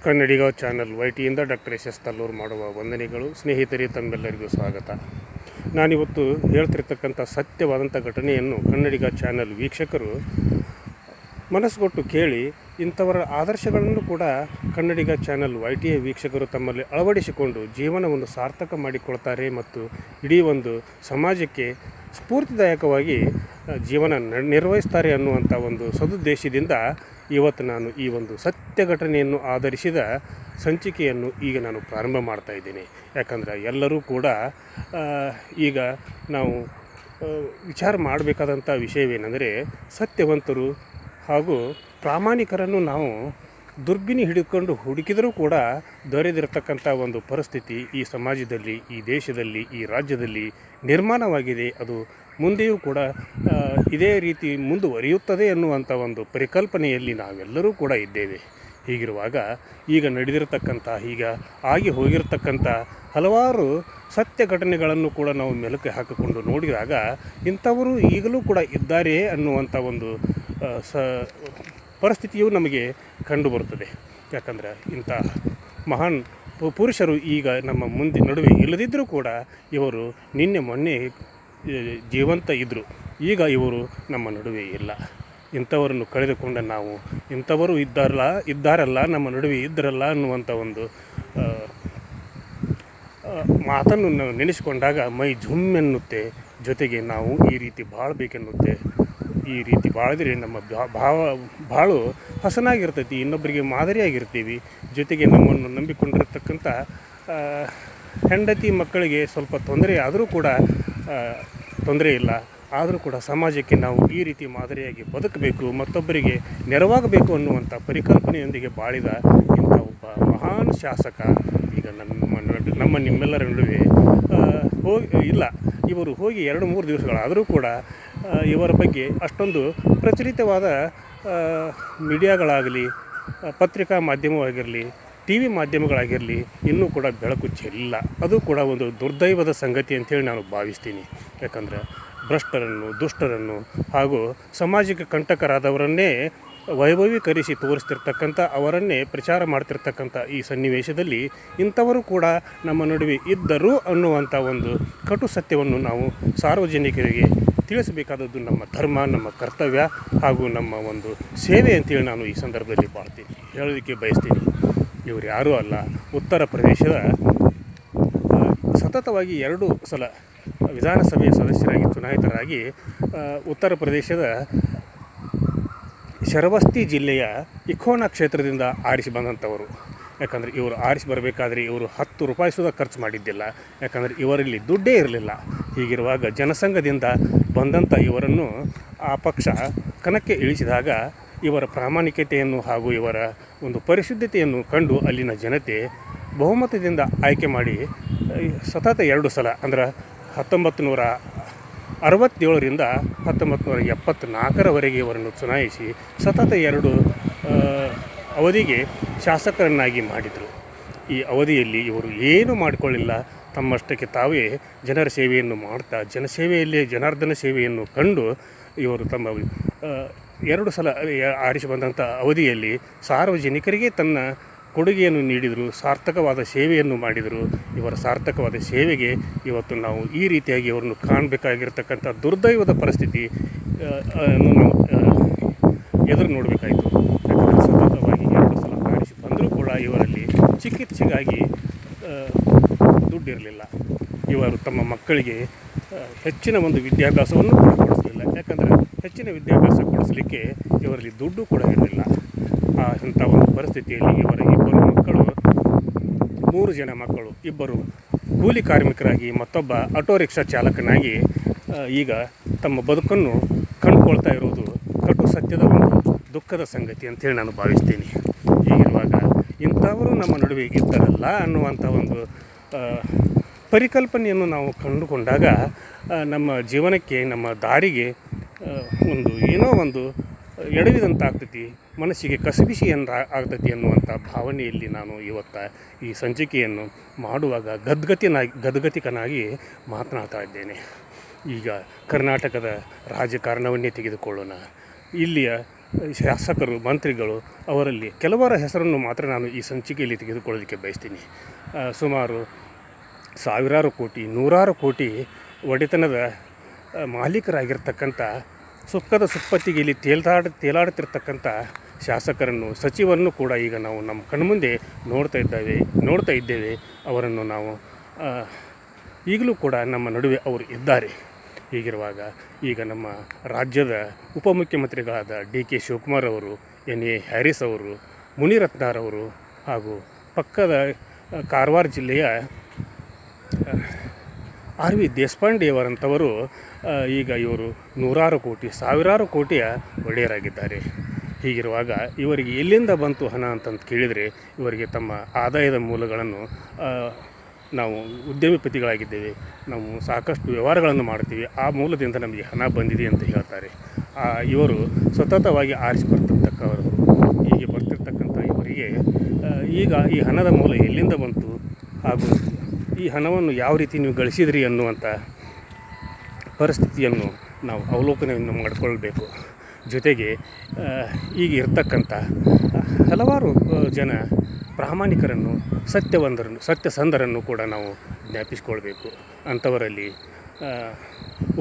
ಕನ್ನಡಿಗ channel ವೈಟಿಯಿಂದ doctor S Tallur ಮಾಡುವ ವಂದನೆಗಳು. ಸ್ನೇಹಿತರೆ, ತಮ್ಮೆಲ್ಲರಿಗೂ ಸ್ವಾಗತ. ನಾನಿವತ್ತು ಹೇಳ್ತಿರ್ತಕ್ಕಂಥ ಸತ್ಯವಾದಂಥ ಘಟನೆಯನ್ನು ಕನ್ನಡಿಗ ಚಾನಲ್ ವೀಕ್ಷಕರು ಮನಸ್ಸುಗೊಟ್ಟು ಕೇಳಿ ಇಂಥವರ ಆದರ್ಶಗಳನ್ನು ಕೂಡ ಕನ್ನಡಿಗ ಚಾನಲ್ ವೈಟಿಯ ವೀಕ್ಷಕರು ತಮ್ಮಲ್ಲಿ ಅಳವಡಿಸಿಕೊಂಡು ಜೀವನವನ್ನು ಸಾರ್ಥಕ ಮಾಡಿಕೊಳ್ತಾರೆ ಮತ್ತು ಇಡೀ ಒಂದು ಸಮಾಜಕ್ಕೆ ಸ್ಫೂರ್ತಿದಾಯಕವಾಗಿ ಜೀವನ ನಿರ್ವಹಿಸ್ತಾರೆ ಅನ್ನುವಂಥ ಒಂದು ಸದುದ್ದೇಶದಿಂದ ಇವತ್ತು ನಾನು ಈ ಒಂದು ಸತ್ಯ ಘಟನೆಯನ್ನು ಆಧರಿಸಿದ ಸಂಚಿಕೆಯನ್ನು ಈಗ ನಾನು ಪ್ರಾರಂಭ ಮಾಡ್ತಾ ಇದ್ದೀನಿ. ಯಾಕಂದರೆ ಎಲ್ಲರೂ ಕೂಡ ಈಗ ನಾವು ವಿಚಾರ ಮಾಡಬೇಕಾದಂಥ ವಿಷಯವೇನೆಂದರೆ, ಸತ್ಯವಂತರು ಹಾಗೂ ಪ್ರಾಮಾಣಿಕರನ್ನು ನಾವು ದುರ್ಬಿನಿ ಹಿಡಿದುಕೊಂಡು ಹುಡುಕಿದರೂ ಕೂಡ ದೊರೆದಿರತಕ್ಕಂಥ ಒಂದು ಪರಿಸ್ಥಿತಿ ಈ ಸಮಾಜದಲ್ಲಿ, ಈ ದೇಶದಲ್ಲಿ, ಈ ರಾಜ್ಯದಲ್ಲಿ ನಿರ್ಮಾಣವಾಗಿದೆ. ಅದು ಮುಂದೆಯೂ ಕೂಡ ಇದೇ ರೀತಿ ಮುಂದುವರಿಯುತ್ತದೆ ಎನ್ನುವಂಥ ಒಂದು ಪರಿಕಲ್ಪನೆಯಲ್ಲಿ ನಾವೆಲ್ಲರೂ ಕೂಡ ಇದ್ದೇವೆ. ಹೀಗಿರುವಾಗ ಈಗ ನಡೆದಿರತಕ್ಕಂಥ, ಈಗ ಆಗಿ ಹೋಗಿರತಕ್ಕಂಥ ಹಲವಾರು ಸತ್ಯ ಘಟನೆಗಳನ್ನು ಕೂಡ ನಾವು ಮೆಲುಕು ಹಾಕಿಕೊಂಡು ನೋಡಿದಾಗ ಇಂಥವರು ಈಗಲೂ ಕೂಡ ಇದ್ದಾರೆಯೇ ಅನ್ನುವಂಥ ಒಂದು ಪರಿಸ್ಥಿತಿಯು ನಮಗೆ ಕಂಡುಬರುತ್ತದೆ. ಯಾಕಂದರೆ ಇಂಥ ಮಹಾನ್ ಪುರುಷರು ಈಗ ನಮ್ಮ ನಡುವೆ ಇಲ್ಲದಿದ್ದರೂ ಕೂಡ ಇವರು ನಿನ್ನೆ ಮೊನ್ನೆ ಜೀವಂತ ಇದ್ದರು. ಈಗ ಇವರು ನಮ್ಮ ನಡುವೆ ಇಲ್ಲ. ಇಂಥವರನ್ನು ಕಳೆದುಕೊಂಡ ನಾವು ಇಂಥವರು ಇದ್ದಾರಲ್ಲ ನಮ್ಮ ನಡುವೆ ಇದ್ದರಲ್ಲ ಅನ್ನುವಂಥ ಒಂದು ಮಾತನ್ನು ನಾವು ನೆನೆಸಿಕೊಂಡಾಗ ಮೈ ಎನ್ನುತ್ತೆ. ಜೊತೆಗೆ ನಾವು ಈ ರೀತಿ ಬಾಳಬೇಕೆನ್ನುತ್ತೆ. ಈ ರೀತಿ ಬಾಳಿದ್ರೆ ನಮ್ಮ ಬಾಳು ಹಸನಾಗಿರ್ತೈತಿ, ಇನ್ನೊಬ್ಬರಿಗೆ ಮಾದರಿಯಾಗಿರ್ತೀವಿ. ಜೊತೆಗೆ ನಮ್ಮನ್ನು ನಂಬಿಕೊಂಡಿರ್ತಕ್ಕಂಥ ಹೆಂಡತಿ ಮಕ್ಕಳಿಗೆ ಸ್ವಲ್ಪ ತೊಂದರೆ ಆದರೂ ಕೂಡ ತೊಂದರೆ ಇಲ್ಲ. ಆದರೂ ಕೂಡ ಸಮಾಜಕ್ಕೆ ನಾವು ಈ ರೀತಿ ಮಾದರಿಯಾಗಿ ಬದುಕಬೇಕು, ಮತ್ತೊಬ್ಬರಿಗೆ ನೆರವಾಗಬೇಕು ಅನ್ನುವಂಥ ಪರಿಕಲ್ಪನೆಯೊಂದಿಗೆ ಬಾಳಿದ ಇಂಥ ಒಬ್ಬ ಮಹಾನ್ ಶಾಸಕ ಈಗ ನಮ್ಮ ನಿಮ್ಮೆಲ್ಲರ ನಡುವೆ ಇಲ್ಲ. ಇವರು ಹೋಗಿ 2-3 ದಿವಸಗಳಾದರೂ ಕೂಡ ಇವರ ಬಗ್ಗೆ ಅಷ್ಟೊಂದು ಪ್ರಚಲಿತವಾದ ಮೀಡಿಯಾಗಳಾಗಲಿ, ಪತ್ರಿಕಾ ಮಾಧ್ಯಮವಾಗಿರಲಿ, ಟಿ ವಿ ಮಾಧ್ಯಮಗಳಾಗಿರಲಿ ಇನ್ನೂ ಕೂಡ ಬೆಳಕು ಚೆಲ್ಲಿಲ್ಲ. ಅದು ಕೂಡ ಒಂದು ದುರ್ದೈವದ ಸಂಗತಿ ಅಂಥೇಳಿ ನಾನು ಭಾವಿಸ್ತೀನಿ. ಯಾಕಂದರೆ ಭ್ರಷ್ಟರನ್ನು, ದುಷ್ಟರನ್ನು ಹಾಗೂ ಸಮಾಜಕ್ಕೆ ಕಂಟಕರಾದವರನ್ನೇ ವೈಭವೀಕರಿಸಿ ತೋರಿಸ್ತಿರ್ತಕ್ಕಂಥ, ಅವರನ್ನೇ ಪ್ರಚಾರ ಮಾಡ್ತಿರ್ತಕ್ಕಂಥ ಈ ಸನ್ನಿವೇಶದಲ್ಲಿ ಇಂಥವರು ಕೂಡ ನಮ್ಮ ನಡುವೆ ಇದ್ದರು ಅನ್ನುವಂಥ ಒಂದು ಕಟು ಸತ್ಯವನ್ನು ನಾವು ಸಾರ್ವಜನಿಕರಿಗೆ ತಿಳಿಸಬೇಕಾದದ್ದು ನಮ್ಮ ಧರ್ಮ, ನಮ್ಮ ಕರ್ತವ್ಯ ಹಾಗೂ ನಮ್ಮ ಒಂದು ಸೇವೆ ಅಂತೇಳಿ ನಾನು ಈ ಸಂದರ್ಭದಲ್ಲಿ ಹೇಳೋದಕ್ಕೆ ಬಯಸ್ತೀನಿ. ಇವರು ಯಾರೂ ಅಲ್ಲ, ಉತ್ತರ ಪ್ರದೇಶದ ಸತತವಾಗಿ 2 ಸಲ ವಿಧಾನಸಭೆಯ ಸದಸ್ಯರಾಗಿ ಚುನಾಯಿತರಾಗಿ ಉತ್ತರ ಪ್ರದೇಶದ ಶರವಸ್ತಿ ಜಿಲ್ಲೆಯ ಇಖೋನಾ ಕ್ಷೇತ್ರದಿಂದ ಆರಿಸಿ ಬಂದಂಥವರು. ಯಾಕಂದರೆ ಇವರು ಆರಿಸಿ ಬರಬೇಕಾದ್ರೆ ಇವರು 10 ರೂಪಾಯಿ ಸುದ ಖರ್ಚು ಮಾಡಿದ್ದಿಲ್ಲ. ಯಾಕಂದರೆ ಇವರಲ್ಲಿ ದುಡ್ಡೇ ಇರಲಿಲ್ಲ. ಹೀಗಿರುವಾಗ ಜನಸಂಘದಿಂದ ಬಂದಂಥ ಇವರನ್ನು ಆ ಪಕ್ಷ ಕಣಕ್ಕೆ ಇಳಿಸಿದಾಗ ಇವರ ಪ್ರಾಮಾಣಿಕತೆಯನ್ನು ಹಾಗೂ ಇವರ ಒಂದು ಪರಿಶುದ್ಧತೆಯನ್ನು ಕಂಡು ಅಲ್ಲಿನ ಜನತೆ ಬಹುಮತದಿಂದ ಆಯ್ಕೆ ಮಾಡಿ ಸತತ 2 ಸಲ ಅಂದ್ರೆ 1967ರಿಂದ 1974ರವರೆಗೆ ಇವರನ್ನು ಚುನಾಯಿಸಿ ಸತತ 2 ಅವಧಿಗೆ ಶಾಸಕರನ್ನಾಗಿ ಮಾಡಿದರು. ಈ ಅವಧಿಯಲ್ಲಿ ಇವರು ಏನೂ ಮಾಡಿಕೊಳ್ಳಿಲ್ಲ. ತಮ್ಮಷ್ಟಕ್ಕೆ ತಾವೇ ಜನರ ಸೇವೆಯನ್ನು ಮಾಡ್ತಾ ಜನಸೇವೆಯಲ್ಲೇ ಜನಾರ್ದನ ಸೇವೆಯನ್ನು ಕಂಡು ಇವರು ತಮ್ಮ 2 ಸಲ ಆರಿಸಿ ಬಂದಂಥ ಅವಧಿಯಲ್ಲಿ ಸಾರ್ವಜನಿಕರಿಗೆ ತನ್ನ ಕೊಡುಗೆಯನ್ನು ನೀಡಿದರು, ಸಾರ್ಥಕವಾದ ಸೇವೆಯನ್ನು ಮಾಡಿದರು. ಇವರ ಸಾರ್ಥಕವಾದ ಸೇವೆಗೆ ಇವತ್ತು ನಾವು ಈ ರೀತಿಯಾಗಿ ಇವರನ್ನು ಕಾಣಬೇಕಾಗಿರ್ತಕ್ಕಂಥ ದುರ್ದೈವದ ಪರಿಸ್ಥಿತಿ ನಾವು ಎದುರು ನೋಡಬೇಕಾಯಿತು. ಯಾಕಂದರೆ ಸತತವಾಗಿ 2 ಸಲ ಆರಿಸಿ ಬಂದರೂ ಕೂಡ ಇವರಲ್ಲಿ ಚಿಕಿತ್ಸೆಗಾಗಿ ದುಡ್ಡಿರಲಿಲ್ಲ. ಇವರು ತಮ್ಮ ಮಕ್ಕಳಿಗೆ ಹೆಚ್ಚಿನ ಒಂದು ವಿದ್ಯಾಭ್ಯಾಸವನ್ನು ಕೂಡ ಕೊಡಿಸಲಿಲ್ಲ. ಯಾಕಂದರೆ ಹೆಚ್ಚಿನ ವಿದ್ಯಾಭ್ಯಾಸ ಕೊಡಿಸಲಿಕ್ಕೆ ಇವರಲ್ಲಿ ದುಡ್ಡು ಕೂಡ ಇರಲಿಲ್ಲ. ಇಂಥ ಒಂದು ಪರಿಸ್ಥಿತಿಯಲ್ಲಿ ಇವರ 2 ಮಕ್ಕಳು, 3 ಜನ ಮಕ್ಕಳು, 2 ಕೂಲಿ ಕಾರ್ಮಿಕರಾಗಿ ಮತ್ತೊಬ್ಬ ಆಟೋ ರಿಕ್ಷಾ ಚಾಲಕನಾಗಿ ಈಗ ತಮ್ಮ ಬದುಕನ್ನು ಕಂಡುಕೊಳ್ತಾ ಇರೋದು ಕಟು ಸತ್ಯದ ಒಂದು ದುಃಖದ ಸಂಗತಿ ಅಂತೇಳಿ ನಾನು ಭಾವಿಸ್ತೀನಿ. ಹೀಗಿರುವಾಗ ಇಂಥವರು ನಮ್ಮ ನಡುವೆ ಇದ್ದಾರಲ್ಲ ಅನ್ನುವಂಥ ಒಂದು ಪರಿಕಲ್ಪನೆಯನ್ನು ನಾವು ಕಂಡುಕೊಂಡಾಗ ನಮ್ಮ ಜೀವನಕ್ಕೆ, ನಮ್ಮ ದಾರಿಗೆ ಏನೋ ಒಂದು ಎಡವಿದಂಥ ಆಗ್ತೈತಿ, ಮನಸ್ಸಿಗೆ ಆಗ್ತೈತಿ ಅನ್ನುವಂಥ ಭಾವನೆಯಲ್ಲಿ ನಾನು ಇವತ್ತು ಈ ಸಂಚಿಕೆಯನ್ನು ಮಾಡುವಾಗ ಗದ್ಗತಿಕನಾಗಿ ಮಾತನಾಡ್ತಾ ಇದ್ದೇನೆ. ಈಗ ಕರ್ನಾಟಕದ ರಾಜಕಾರಣವನ್ನೇ ತೆಗೆದುಕೊಳ್ಳೋಣ. ಇಲ್ಲಿಯ ಶಾಸಕರು, ಮಂತ್ರಿಗಳು ಅವರಲ್ಲಿ ಕೆಲವರ ಹೆಸರನ್ನು ಮಾತ್ರ ನಾನು ಈ ಸಂಚಿಕೆಯಲ್ಲಿ ತೆಗೆದುಕೊಳ್ಳೋದಕ್ಕೆ ಬಯಸ್ತೀನಿ. ಸುಮಾರು ಸಾವಿರಾರು ಕೋಟಿ, ನೂರಾರು ಕೋಟಿ ಒಡೆತನದ ಮಾಲೀಕರಾಗಿರ್ತಕ್ಕಂಥ ಸುಕ್ಕದ ಸುಪ್ಪತ್ತಿಗೆಯಲ್ಲಿ ತೇಲಾಡುತ್ತಿರ್ತಕ್ಕಂಥ ಶಾಸಕರನ್ನು, ಸಚಿವರನ್ನು ಕೂಡ ಈಗ ನಾವು ನಮ್ಮ ಕಣ್ಮುಂದೆ ನೋಡ್ತಾ ಇದ್ದೇವೆ. ಅವರನ್ನು ನಾವು ಈಗಲೂ ಕೂಡ ನಮ್ಮ ನಡುವೆ ಅವರು ಇದ್ದಾರೆ. ಹೀಗಿರುವಾಗ ಈಗ ನಮ್ಮ ರಾಜ್ಯದ ಉಪಮುಖ್ಯಮಂತ್ರಿಗಳಾದ ಡಿ ಕೆ ಶಿವಕುಮಾರ್ ಅವರು, ಎನ್.ಎ. ಹ್ಯಾರಿಸ್ ಅವರು, ಮುನಿರತ್ನರವರು ಹಾಗೂ ಪಕ್ಕದ ಕಾರವಾರ ಜಿಲ್ಲೆಯ ಆರ್ ವಿ ದೇಶಪಾಂಡೆಯವರಂಥವರು ಈಗ ಇವರು ನೂರಾರು ಕೋಟಿ, ಸಾವಿರಾರು ಕೋಟಿಯ ಒಡೆಯರಾಗಿದ್ದಾರೆ. ಹೀಗಿರುವಾಗ ಇವರಿಗೆ ಎಲ್ಲಿಂದ ಬಂತು ಹಣ ಅಂತಂದು ಕೇಳಿದರೆ, ಇವರಿಗೆ ತಮ್ಮ ಆದಾಯದ ಮೂಲಗಳನ್ನು ನಾವು ಉದ್ಯಮಿಪತಿಗಳಾಗಿದ್ದೇವೆ, ನಾವು ಸಾಕಷ್ಟು ವ್ಯವಹಾರಗಳನ್ನು ಮಾಡ್ತೀವಿ, ಆ ಮೂಲದಿಂದ ನಮಗೆ ಹಣ ಬಂದಿದೆ ಅಂತ ಹೇಳ್ತಾರೆ. ಇವರು ಸತತವಾಗಿ ಆರಿಸಿ ಬರ್ತಿರ್ತಕ್ಕವರು. ಹೀಗೆ ಬರ್ತಿರ್ತಕ್ಕಂಥ ಇವರಿಗೆ ಈಗ ಈ ಹಣದ ಮೂಲ ಎಲ್ಲಿಂದ ಬಂತು ಹಾಗೂ ಈ ಹಣವನ್ನು ಯಾವ ರೀತಿ ನೀವು ಗಳಿಸಿದ್ರಿ ಅನ್ನುವಂಥ ಪರಿಸ್ಥಿತಿಯನ್ನು ನಾವು ಅವಲೋಕನವನ್ನು ಮಾಡಿಕೊಳ್ಬೇಕು. ಜೊತೆಗೆ ಈಗ ಇರ್ತಕ್ಕಂಥ ಹಲವಾರು ಜನ ಪ್ರಾಮಾಣಿಕರನ್ನು, ಸತ್ಯಸಂಧರನ್ನು ಕೂಡ ನಾವು ಜ್ಞಾಪಿಸ್ಕೊಳ್ಬೇಕು. ಅಂಥವರಲ್ಲಿ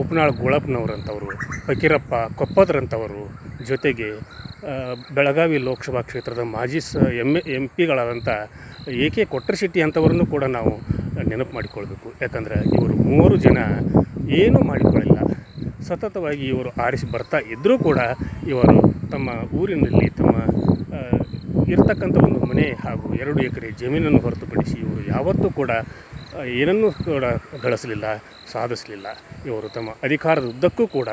ಉಪ್ನಾಳ್ ಗೋಳಪ್ಪನವರಂಥವರು, ಫಕೀರಪ್ಪ ಕೊಪ್ಪದ್ರಂಥವರು, ಜೊತೆಗೆ ಬೆಳಗಾವಿ ಲೋಕಸಭಾ ಕ್ಷೇತ್ರದ ಮಾಜಿ ಎಂ ಪಿಗಳಾದಂಥ ಎ ಕೆ ಕೊಟ್ರಶೆಟ್ಟಿ ಅಂಥವರನ್ನು ಕೂಡ ನಾವು ನೆನಪು ಮಾಡಿಕೊಳ್ಬೇಕು. ಯಾಕಂದರೆ ಇವರು ಮೂವರು ಜನ ಏನೂ ಮಾಡಿಕೊಳ್ಳಿಲ್ಲ. ಸತತವಾಗಿ ಇವರು ಆರಿಸಿ ಬರ್ತಾ ಇದ್ದರೂ ಕೂಡ ಇವರು ತಮ್ಮ ಊರಿನಲ್ಲಿ ತಮ್ಮ ಇರ್ತಕ್ಕಂಥ ಒಂದು ಮನೆ ಹಾಗೂ 2 ಎಕರೆ ಜಮೀನನ್ನು ಹೊರತುಪಡಿಸಿ ಇವರು ಯಾವತ್ತೂ ಕೂಡ ಏನನ್ನೂ ಕೂಡ ಗಳಿಸಲಿಲ್ಲ, ಸಾಧಿಸಲಿಲ್ಲ. ಇವರು ತಮ್ಮ ಅಧಿಕಾರದ ಉದ್ದಕ್ಕೂ ಕೂಡ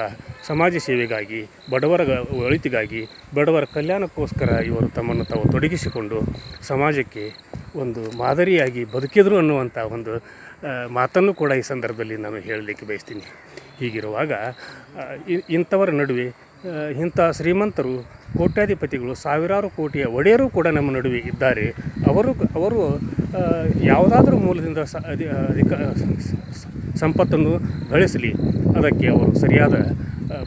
ಸಮಾಜ ಸೇವೆಗಾಗಿ, ಬಡವರ ಒಳಿತಿಗಾಗಿ, ಬಡವರ ಕಲ್ಯಾಣಕ್ಕೋಸ್ಕರ ಇವರು ತಮ್ಮನ್ನು ತಾವು ತೊಡಗಿಸಿಕೊಂಡು ಸಮಾಜಕ್ಕೆ ಒಂದು ಮಾದರಿಯಾಗಿ ಬದುಕಿದರು ಅನ್ನುವಂಥ ಒಂದು ಮಾತನ್ನು ಕೂಡ ಈ ಸಂದರ್ಭದಲ್ಲಿ ನಾನು ಹೇಳಲಿಕ್ಕೆ ಬಯಸ್ತೀನಿ. ಹೀಗಿರುವಾಗ ಇಂಥವರ ನಡುವೆ ಇಂಥ ಶ್ರೀಮಂತರು, ಕೋಟ್ಯಾಧಿಪತಿಗಳು, ಸಾವಿರಾರು ಕೋಟಿಯ ಒಡೆಯರು ಕೂಡ ನಮ್ಮ ನಡುವೆ ಇದ್ದಾರೆ. ಅವರು ಯಾವುದಾದ್ರೂ ಮೂಲದಿಂದ ಸಂಪತ್ತನ್ನು ಗಳಿಸಲಿ, ಅದಕ್ಕೆ ಅವರು ಸರಿಯಾದ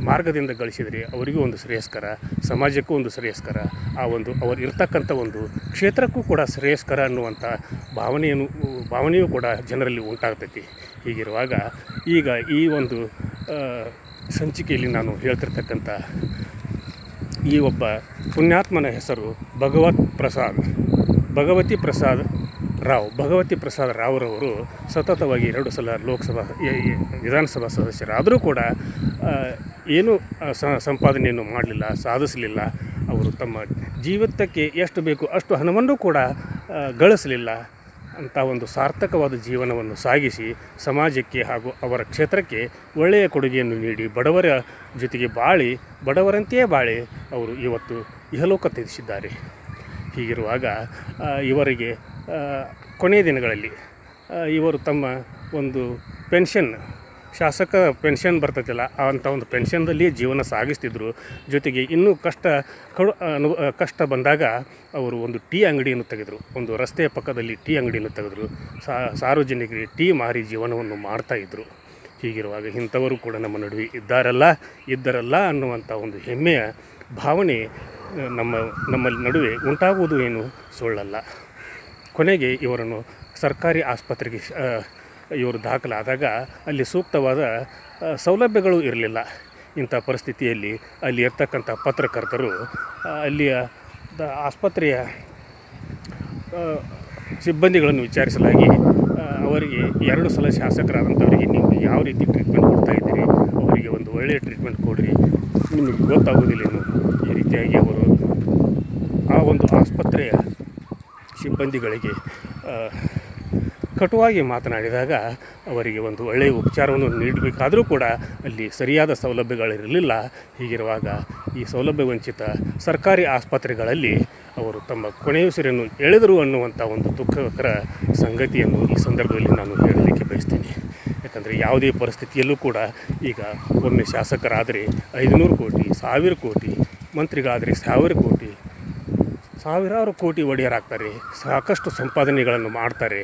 ಮಾರ್ಗದಿಂದ ಗಳಿಸಿದರೆ ಅವರಿಗೂ ಒಂದು ಶ್ರೇಯಸ್ಕರ, ಸಮಾಜಕ್ಕೂ ಒಂದು ಶ್ರೇಯಸ್ಕರ, ಅವರು ಇರ್ತಕ್ಕಂಥ ಒಂದು ಕ್ಷೇತ್ರಕ್ಕೂ ಕೂಡ ಶ್ರೇಯಸ್ಕರ ಅನ್ನುವಂಥ ಭಾವನೆಯೂ ಕೂಡ ಜನರಲ್ಲಿ ಉಂಟಾಗ್ತೈತಿ. ಹೀಗಿರುವಾಗ ಈಗ ಈ ಒಂದು ಸಂಚಿಕೆಯಲ್ಲಿ ನಾನು ಹೇಳ್ತಿರ್ತಕ್ಕಂಥ ಈ ಒಬ್ಬ ಪುಣ್ಯಾತ್ಮನ ಹೆಸರು ಭಗವತಿ ಪ್ರಸಾದ್ ರಾವ್ರವರು ಸತತವಾಗಿ 2 ಸಲ ವಿಧಾನಸಭಾ ಸದಸ್ಯರಾದರೂ ಕೂಡ ಏನೂ ಸಂಪಾದನೆಯನ್ನು ಮಾಡಲಿಲ್ಲ, ಸಾಧಿಸಲಿಲ್ಲ. ಅವರು ತಮ್ಮ ಜೀವಿತಕ್ಕೆ ಎಷ್ಟು ಬೇಕು ಅಷ್ಟು ಹಣವನ್ನು ಕೂಡ ಗಳಿಸಲಿಲ್ಲ. ಅಂಥ ಒಂದು ಸಾರ್ಥಕವಾದ ಜೀವನವನ್ನು ಸಾಗಿಸಿ ಸಮಾಜಕ್ಕೆ ಹಾಗೂ ಅವರ ಕ್ಷೇತ್ರಕ್ಕೆ ಒಳ್ಳೆಯ ಕೊಡುಗೆಯನ್ನು ನೀಡಿ ಬಡವರ ಜೊತೆಗೆ ಬಡವರಂತೆಯೇ ಬಾಳಿ ಅವರು ಇವತ್ತು ಇಹಲೋಕ ತ್ಯಜಿಸಿದ್ದಾರೆ. ಹೀಗಿರುವಾಗ ಇವರಿಗೆ ಕೊನೆಯ ದಿನಗಳಲ್ಲಿ ಇವರು ತಮ್ಮ ಒಂದು ಶಾಸಕ ಪೆನ್ಷನ್ ಬರ್ತೈತಿಲ್ಲ, ಅಂಥ ಒಂದು ಪೆನ್ಷನ್ದಲ್ಲಿ ಜೀವನ ಸಾಗಿಸ್ತಿದ್ರು. ಜೊತೆಗೆ ಇನ್ನೂ ಕಷ್ಟ ಬಂದಾಗ ಅವರು ಒಂದು ಟೀ ಅಂಗಡಿಯನ್ನು ತೆಗೆದರು, ಒಂದು ರಸ್ತೆಯ ಪಕ್ಕದಲ್ಲಿ ಟೀ ಅಂಗಡಿಯನ್ನು ತೆಗೆದರು. ಸಾರ್ವಜನಿಕರಿಗೆ ಟೀ ಮಾರಿ ಜೀವನವನ್ನು ಮಾಡ್ತಾಯಿದ್ರು. ಹೀಗಿರುವಾಗ ಇಂಥವರು ಕೂಡ ನಮ್ಮ ನಡುವೆ ಇದ್ದರಲ್ಲ ಅನ್ನುವಂಥ ಒಂದು ಹೆಮ್ಮೆಯ ಭಾವನೆ ನಮ್ಮಲ್ಲಿ ನಡುವೆ ಉಂಟಾಗುವುದು ಏನು ಸುಳ್ಳಲ್ಲ. ಕೊನೆಗೆ ಇವರನ್ನು ಸರ್ಕಾರಿ ಆಸ್ಪತ್ರೆಗೆ ಇವರು ದಾಖಲಾದಾಗ ಅಲ್ಲಿ ಸೂಕ್ತವಾದ ಸೌಲಭ್ಯಗಳು ಇರಲಿಲ್ಲ. ಇಂಥ ಪರಿಸ್ಥಿತಿಯಲ್ಲಿ ಅಲ್ಲಿ ಇರ್ತಕ್ಕಂಥ ಪತ್ರಕರ್ತರು ಅಲ್ಲಿಯ ಆಸ್ಪತ್ರೆಯ ಸಿಬ್ಬಂದಿಗಳನ್ನು ವಿಚಾರಿಸಲಾಗಿ ಅವರಿಗೆ 2 ಸಲ ಶಾಸಕರಾದಂಥವರಿಗೆ ನೀವು ಯಾವ ರೀತಿ ಟ್ರೀಟ್ಮೆಂಟ್ ಕೊಡ್ತಾಯಿದ್ದೀರಿ, ಅವರಿಗೆ ಒಂದು ಒಳ್ಳೆಯ ಟ್ರೀಟ್ಮೆಂಟ್ ಕೊಡಿರಿ, ನಿಮಗೆ ಗೊತ್ತಾಗೋದಿಲ್ಲೇನು, ಈ ರೀತಿಯಾಗಿ ಅವರು ಆ ಒಂದು ಆಸ್ಪತ್ರೆಯ ಸಿಬ್ಬಂದಿಗಳಿಗೆ ಕಟುವಾಗಿ ಮಾತನಾಡಿದಾಗ ಅವರಿಗೆ ಒಂದು ಒಳ್ಳೆಯ ಉಪಚಾರವನ್ನು ನೀಡಬೇಕಾದರೂ ಕೂಡ ಅಲ್ಲಿ ಸರಿಯಾದ ಸೌಲಭ್ಯಗಳಿರಲಿಲ್ಲ. ಹೀಗಿರುವಾಗ ಈ ಸೌಲಭ್ಯ ವಂಚಿತ ಸರ್ಕಾರಿ ಆಸ್ಪತ್ರೆಗಳಲ್ಲಿ ಅವರು ತಮ್ಮ ಕೊನೆಯುಸಿರನ್ನು ಎಳೆದರು ಅನ್ನುವಂಥ ಒಂದು ದುಃಖಕರ ಸಂಗತಿಯನ್ನು ಈ ಸಂದರ್ಭದಲ್ಲಿ ನಾನು ಹೇಳಲಿಕ್ಕೆ ಬಯಸ್ತೀನಿ. ಯಾಕಂದರೆ ಯಾವುದೇ ಪರಿಸ್ಥಿತಿಯಲ್ಲೂ ಕೂಡ ಈಗ ಒಮ್ಮೆ ಶಾಸಕರಾದರೆ 500 ಕೋಟಿ, 1000 ಕೋಟಿ, ಮಂತ್ರಿಗಳಾದರೆ 1000 ಕೋಟಿ, ಸಾವಿರಾರು ಕೋಟಿ ಒಡೆಯರಾಗ್ತಾರೆ, ಸಾಕಷ್ಟು ಸಂಪಾದನೆಗಳನ್ನು ಮಾಡ್ತಾರೆ,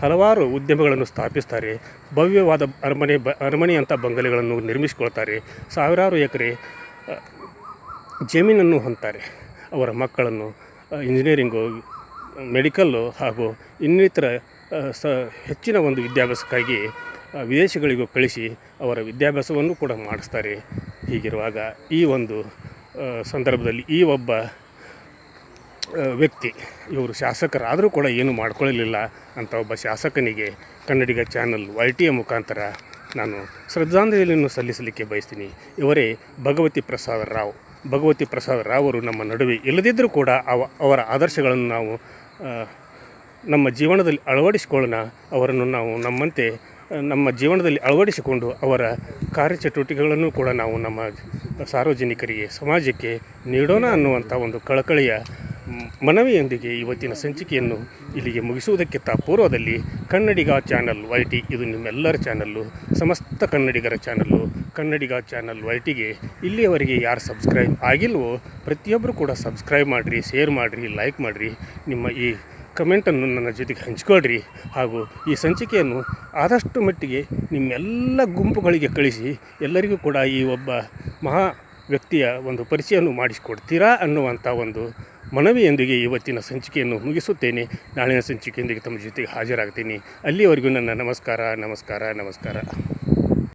ಹಲವಾರು ಉದ್ಯಮಗಳನ್ನು ಸ್ಥಾಪಿಸ್ತಾರೆ, ಭವ್ಯವಾದ ಅರಮನೆಯಂಥ ಬಂಗಲೆಗಳನ್ನು ನಿರ್ಮಿಸಿಕೊಳ್ತಾರೆ, ಸಾವಿರಾರು ಎಕರೆ ಜಮೀನನ್ನು ಹೊಂತಾರೆ. ಅವರ ಮಕ್ಕಳನ್ನು ಇಂಜಿನಿಯರಿಂಗು, ಮೆಡಿಕಲ್ಲು ಹಾಗೂ ಇನ್ನಿತರ ಹೆಚ್ಚಿನ ಒಂದು ವಿದ್ಯಾಭ್ಯಾಸಕ್ಕಾಗಿ ವಿದೇಶಗಳಿಗೂ ಕಳಿಸಿ ಅವರ ವಿದ್ಯಾಭ್ಯಾಸವನ್ನು ಕೂಡ ಮಾಡಿಸ್ತಾರೆ. ಹೀಗಿರುವಾಗ ಈ ಒಂದು ಸಂದರ್ಭದಲ್ಲಿ ಈ ಒಬ್ಬ ವ್ಯಕ್ತಿ ಇವರು ಶಾಸಕರಾದರೂ ಕೂಡ ಏನು ಮಾಡ್ಕೊಳ್ಳಲಿಲ್ಲ ಅಂತ ಒಬ್ಬ ಶಾಸಕನಿಗೆ ಕನ್ನಡಿಗ ಚಾನಲ್ YTಯ ಮುಖಾಂತರ ನಾನು ಶ್ರದ್ಧಾಂಜಲಿಯನ್ನು ಸಲ್ಲಿಸಲಿಕ್ಕೆ ಬಯಸ್ತೀನಿ. ಇವರೇ ಭಗವತಿ ಪ್ರಸಾದ್ ರಾವ್. ಭಗವತಿ ಪ್ರಸಾದ್ ರಾವ್ ಅವರು ನಮ್ಮ ನಡುವೆ ಇಲ್ಲದಿದ್ದರೂ ಕೂಡ ಅವರ ಆದರ್ಶಗಳನ್ನು ನಾವು ನಮ್ಮ ಜೀವನದಲ್ಲಿ ಅಳವಡಿಸಿಕೊಳ್ಳೋಣ. ಅವರನ್ನು ನಾವು ನಮ್ಮಂತೆ ನಮ್ಮ ಜೀವನದಲ್ಲಿ ಅಳವಡಿಸಿಕೊಂಡು ಅವರ ಕಾರ್ಯಚಟುವಟಿಕೆಗಳನ್ನು ಕೂಡ ನಾವು ನಮ್ಮ ಸಾರ್ವಜನಿಕರಿಗೆ, ಸಮಾಜಕ್ಕೆ ನೀಡೋಣ ಅನ್ನುವಂಥ ಒಂದು ಕಳಕಳಿಯ ಮನವಿಯೊಂದಿಗೆ ಇವತ್ತಿನ ಸಂಚಿಕೆಯನ್ನು ಇಲ್ಲಿಗೆ ಮುಗಿಸುವುದಕ್ಕಿಂತ ಪೂರ್ವದಲ್ಲಿ ಕನ್ನಡಿಗ ಚಾನಲ್ YT ಇದು ನಿಮ್ಮೆಲ್ಲರ ಚಾನಲ್ಲು, ಸಮಸ್ತ ಕನ್ನಡಿಗರ ಚಾನಲ್ಲು. ಕನ್ನಡಿಗ ಚಾನಲ್ YTಗೆ ಇಲ್ಲಿಯವರೆಗೆ ಯಾರು ಸಬ್ಸ್ಕ್ರೈಬ್ ಆಗಿಲ್ವೋ ಪ್ರತಿಯೊಬ್ಬರು ಕೂಡ ಸಬ್ಸ್ಕ್ರೈಬ್ ಮಾಡಿರಿ, ಶೇರ್ ಮಾಡಿರಿ, ಲೈಕ್ ಮಾಡಿರಿ. ನಿಮ್ಮ ಈ ಕಮೆಂಟನ್ನು ನನ್ನ ಜೊತೆಗೆ ಹಂಚ್ಕೊಳ್ರಿ. ಹಾಗೂ ಈ ಸಂಚಿಕೆಯನ್ನು ಆದಷ್ಟು ಮಟ್ಟಿಗೆ ನಿಮ್ಮೆಲ್ಲ ಗುಂಪುಗಳಿಗೆ ಕಳಿಸಿ ಎಲ್ಲರಿಗೂ ಕೂಡ ಈ ಒಬ್ಬ ಮಹಾ ವ್ಯಕ್ತಿಯ ಒಂದು ಪರಿಚಯವನ್ನು ಮಾಡಿಸಿಕೊಡ್ತೀರಾ ಅನ್ನುವಂಥ ಒಂದು ಮನವಿಯೊಂದಿಗೆ ಇವತ್ತಿನ ಸಂಚಿಕೆಯನ್ನು ಮುಗಿಸುತ್ತೇನೆ. ನಾಳಿನ ಸಂಚಿಕೆಯೊಂದಿಗೆ ತಮ್ಮ ಜೊತೆಗೆ ಹಾಜರಾಗ್ತೀನಿ. ಅಲ್ಲಿಯವರೆಗೂ ನನ್ನ ನಮಸ್ಕಾರ.